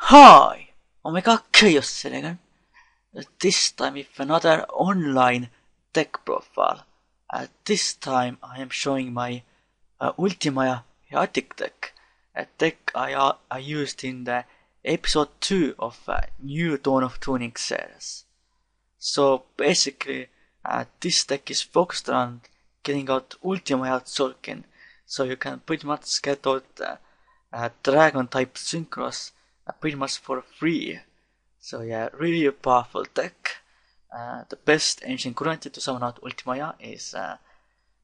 Hi! Omega Chaos here again. This time with another online deck profile. This time I am showing my Ultimaya Hieratic deck. A deck I used in the episode 2 of new Dawn of Tuning series. So basically this deck is focused on getting out Ultimaya Tzolk'in. So you can pretty much get out dragon type synchros pretty much for free. So yeah, really a powerful deck. The best engine currently to summon out Ultimaya is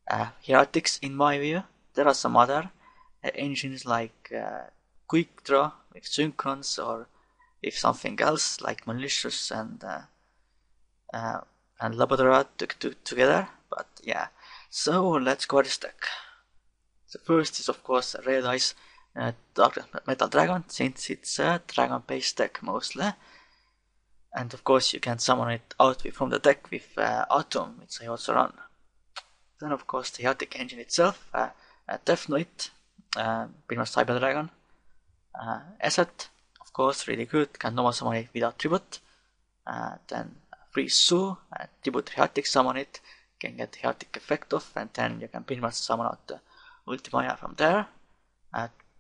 Hieratics in my view. There are some other engines like Quick Draw with Synchrons, or if something else like Malicious and Laboratory together. But yeah, so let's go to this deck. The first is of course Red Eyes Dark Metal Dragon, since it's a dragon based deck mostly. And of course you can summon it out from the deck with Atom, which I also run. Then of course the Hieratic engine itself, Death Knight, pretty much Cyber Dragon. Asset, of course, really good, can normal summon it without tribute. Then Free Su, tribute Hieratic summon it, can get the Hieratic effect off, and then you can pretty much summon out the Ultimaya from there.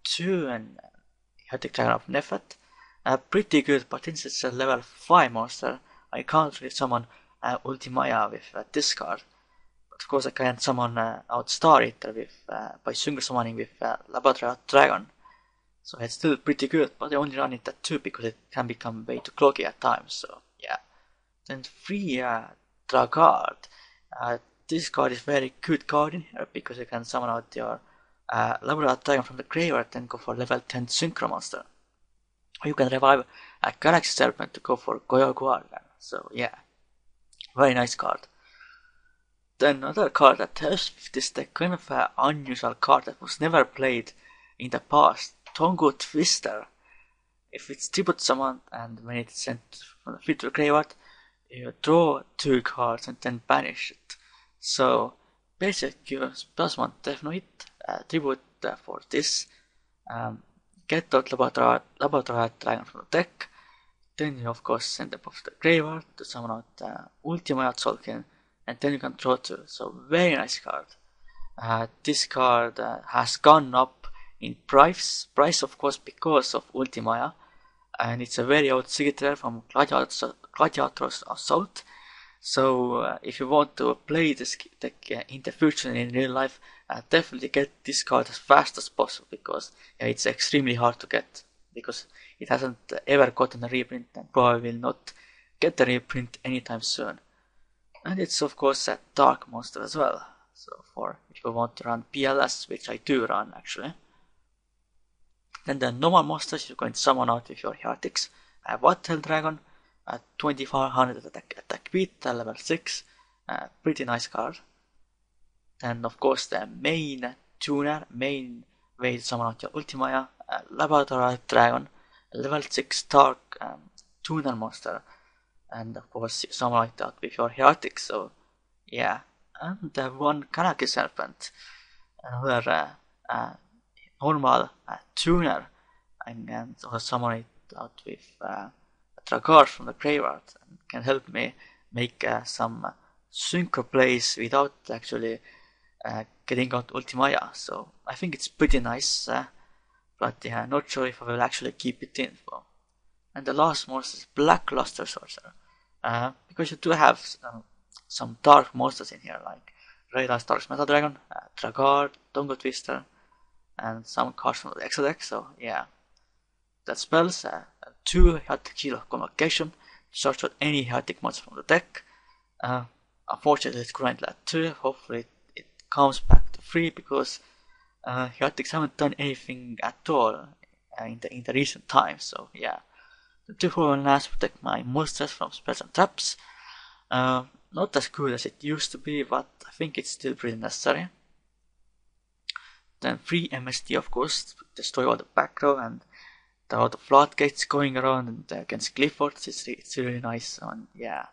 2 and Hieratic Dragon of Nefet. Pretty good, but since it's a level 5 monster, I can't really summon Ultimaya with this card. But of course I can summon out Star Eater with, by single summoning with Laboratory Dragon. So it's still pretty good, but I only run it at 2 because it can become way too cloaky at times, so yeah. Then 3 draw card. This card is very good card in here because you can summon out your Laboratory Dragon from the graveyard and go for level 10 Synchro monster. Or you can revive a Galaxy Serpent to go for Goyo Guardian. So yeah, very nice card. Then another card that helps with this deck, kind of an unusual card that was never played in the past, Tongo Twister. If it's tribute summoned and when it's sent from the field to the graveyard, you draw 2 cards and then banish it. So basically you plus 1 Death Knight, tribute for this, get out Laboratory Dragon from the deck, then you of course send them off to the graveyard to summon out Ultimaya Tzolk'in, and then you can draw 2. So very nice card. This card has gone up in price of course because of Ultimaya, and it's a very old signature from Gladiator's Assault. So if you want to play this deck in the future in real life, definitely get this card as fast as possible, because it's extremely hard to get, because it hasn't ever gotten a reprint and probably will not get a reprint anytime soon. And it's of course a dark monster as well, so for if you want to run PLS, which I do run actually. Then the normal monsters you're going to summon out with your Hieratics. Wattel Dragon, 2400 attack beat, level 6, pretty nice card. Then of course the main tuner, main way to summon out your Ultimaya, Laboratory Dragon, level 6 dark tuner monster. And of course you summon it out with your Hieratic, so yeah. And one Kanaki Serpent, another normal tuner, and also summon it out with a Dragar from the graveyard, and can help me make some synchro plays without actually getting out Ultimaya. So I think it's pretty nice, but yeah, not sure if I will actually keep it in. And the last monster is Black Luster Sorcerer, because you do have some dark monsters in here, like Red Eyes Dark Metal Dragon, Dragar, Tongo Twister, and some cards from the Exo deck. So yeah, that spells 2 Hieratic Shield of Convocation to search out any Hieratic monster from the deck. Unfortunately it's currently at 2, hopefully it comes back to 3, because Hieratics haven't done anything at all in the recent times. So yeah, the 2-4-1 lands protect my monsters from spells and traps. Not as good as it used to be, but I think it's still pretty necessary. Then 3 MST of course, destroy all the back row, and there are the floodgates going around, and against Cliffords it's really nice, and yeah.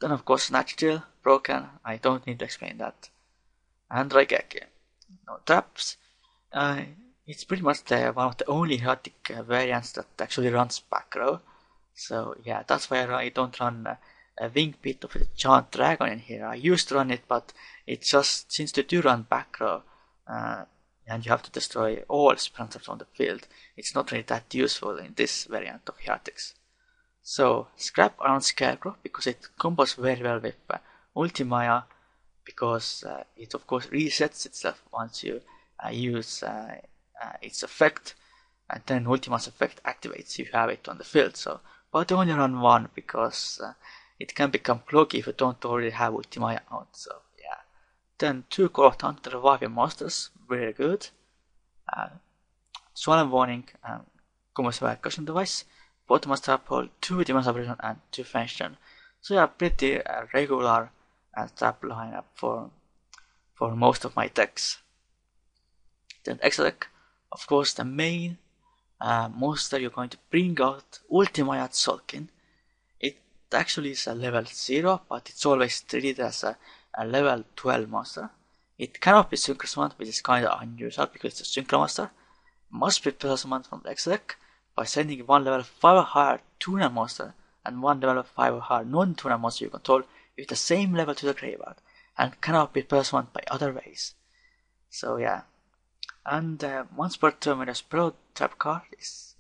Then of course Snatch Drill, broken, I don't need to explain that. And Raigeki, no traps. It's pretty much one of the only Hieratic variants that actually runs back row. So yeah, that's why I don't run a wing pit of a giant dragon in here. I used to run it, but it just, since they do run back row, and you have to destroy all Spencers on the field, it's not really that useful in this variant of Hieratics. So scrap around Scarecrow because it combos very well with Ultimaya, because it of course resets itself once you use its effect, and then Ultima's effect activates if you have it on the field. So, but only run one because it can become cloaky if you don't already have Ultimaya out. So yeah. Then 2 Cold Hunter reviving monsters, very good. Solemn Warning, combos well cushion device. Bottom trap hole, 2 Demon Aberration and 2 Fension. So yeah, pretty regular trap lineup for most of my decks. Then extra deck, of course, the main monster you're going to bring out, Ultimaya Tzolk'in. It actually is a level 0, but it's always treated as a level 12 monster. It cannot be synchro summoned, which is kind of unusual because it's a synchro monster. Must be special summoned from the extra deck by sending 1 level 5 or higher tuner monster and 1 level 5 or higher non-tuner monster you control with the same level to the graveyard, and cannot be special summoned by other ways. So yeah. And once per turn when a spell trap card is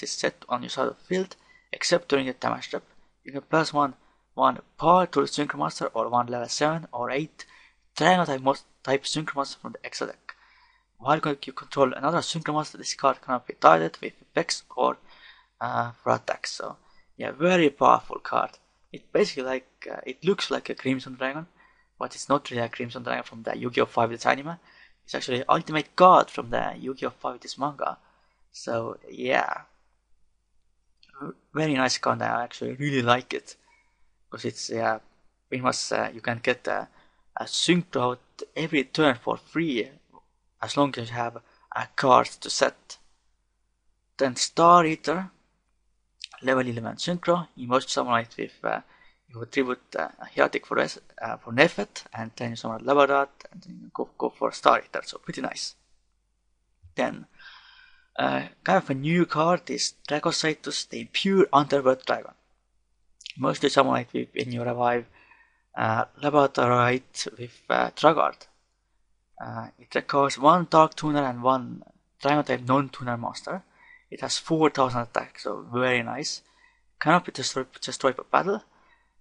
set on your side of the field, except during the damage trap, you can plus one power to the synchro monster or 1 level 7 or 8 dragon type synchro monster from the extra deck. While you control another synchro monster, this card cannot be targeted with effects or for attacks. So yeah, very powerful card. It basically it looks like a Crimson Dragon, but it's not really a Crimson Dragon from the Yu-Gi-Oh! 5 this anime. It's actually Ultimate God from the Yu-Gi-Oh! 5 this manga. So yeah, very nice card. I actually really like it because it's pretty much you can get a sync out every turn for free as long as you have a card to set. Then Star Eater, level 11 synchro. You must summon it with you attribute Hieratic for Nefet, and then you summon Lebadat, and then you go for Star Eater. So pretty nice. Then kind of a new card is Dragocytus, the Impure Underworld Dragon. Mostly summon it when you revive Lebadarite with Tragard. It requires 1 Dark Tuner and 1 Dragon type non-tuner monster. It has 4000 attack, so very nice. Cannot be destroyed by battle.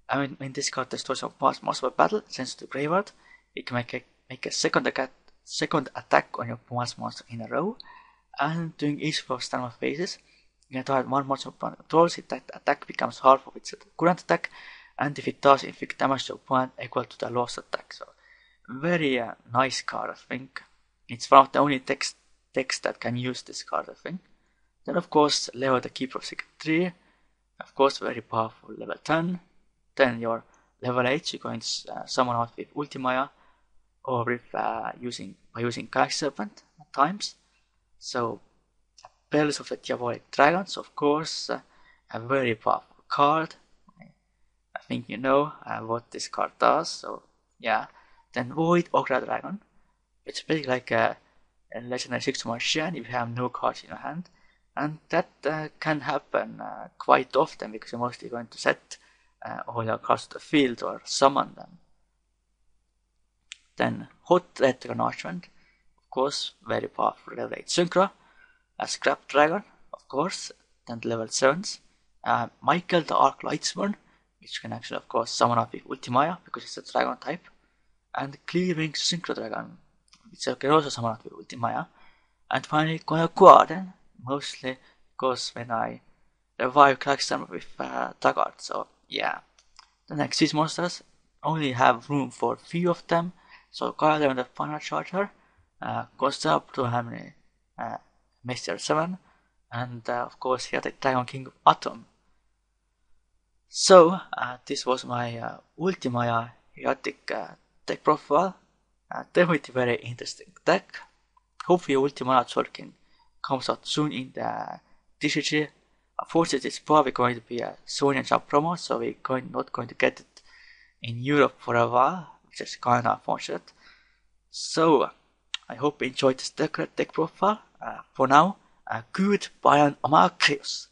I mean, when this card destroys a monster by battle, sends to the graveyard, it can make a second attack on your opponent's monster in a row. And during each of standard phases, you can target 1 monster opponent controls. If that attack becomes half of its current attack, and if it does, inflict damage to opponent equal to the lost attack. So very nice card, I think. It's one of the only decks that can use this card, I think. Then of course, Leo the Keeper of Secret 3. Of course, very powerful, level 10. Then your level 8, you're going to summon out with Ultimaya, or with by using Galaxy Serpent at times. So, Bells of the Diabolic Dragons, of course, a very powerful card. I think you know what this card does, so yeah. Then Void Ogra Dragon, which is basically like a legendary 6 Martian if you have no cards in your hand. And that can happen quite often because you're mostly going to set all your cards to the field or summon them. Then Hot Red Dragon Archment, of course, very powerful level 8 Synchro. A Scrap Dragon, of course, then level 7s. Michael the Arc Lightsworn, which can actually, of course, summon up with Ultimaya because it's a dragon type. And Clear Wings Synchro Dragon, which can also summon up with Ultimaya. And finally, Guardian, mostly because when I revive Klaxton with Taggart. So yeah, the next 6 monsters only have room for few of them. So Guardian the Final Charger, Constab to Harmony, Mr. 7, and of course here the Dragon King of Atom. So this was my Ultimaya Hieratic deck profile. Definitely very interesting deck. Hopefully Ultimaya Tzolk'in comes out soon in the TCG. Unfortunately, it's probably going to be a Sony and Jump promo, so we're not going to get it in Europe for a while, which is kind of unfortunate. So, I hope you enjoyed this deck profile. For now, goodbye and Ultimaya Chaos.